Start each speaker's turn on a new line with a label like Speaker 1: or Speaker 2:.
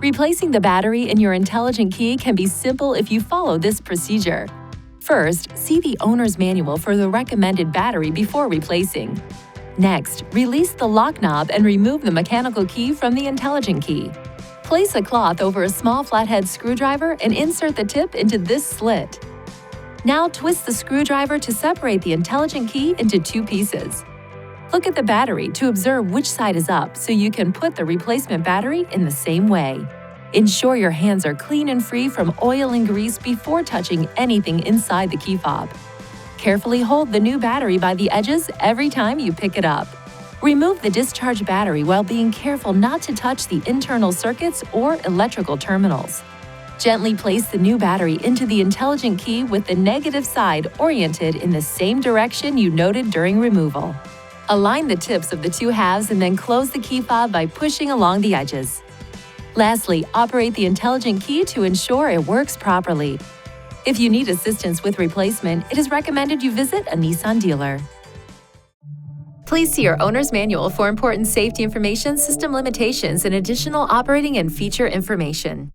Speaker 1: Replacing the battery in your intelligent key can be simple if you follow this procedure. First, see the owner's manual for the recommended battery before replacing. Next, release the lock knob and remove the mechanical key from the intelligent key. Place a cloth over a small flathead screwdriver and insert the tip into this slit. Now twist the screwdriver to separate the intelligent key into two pieces. Look at the battery to observe which side is up so you can put the replacement battery in the same way. Ensure your hands are clean and free from oil and grease before touching anything inside the key fob. Carefully hold the new battery by the edges every time you pick it up. Remove the discharged battery while being careful not to touch the internal circuits or electrical terminals. Gently place the new battery into the intelligent key with the negative side oriented in the same direction you noted during removal. Align the tips of the two halves and then close the key fob by pushing along the edges. Lastly, operate the intelligent key to ensure it works properly. If you need assistance with replacement, it is recommended you visit a Nissan dealer. Please see your owner's manual for important safety information, system limitations, and additional operating and feature information.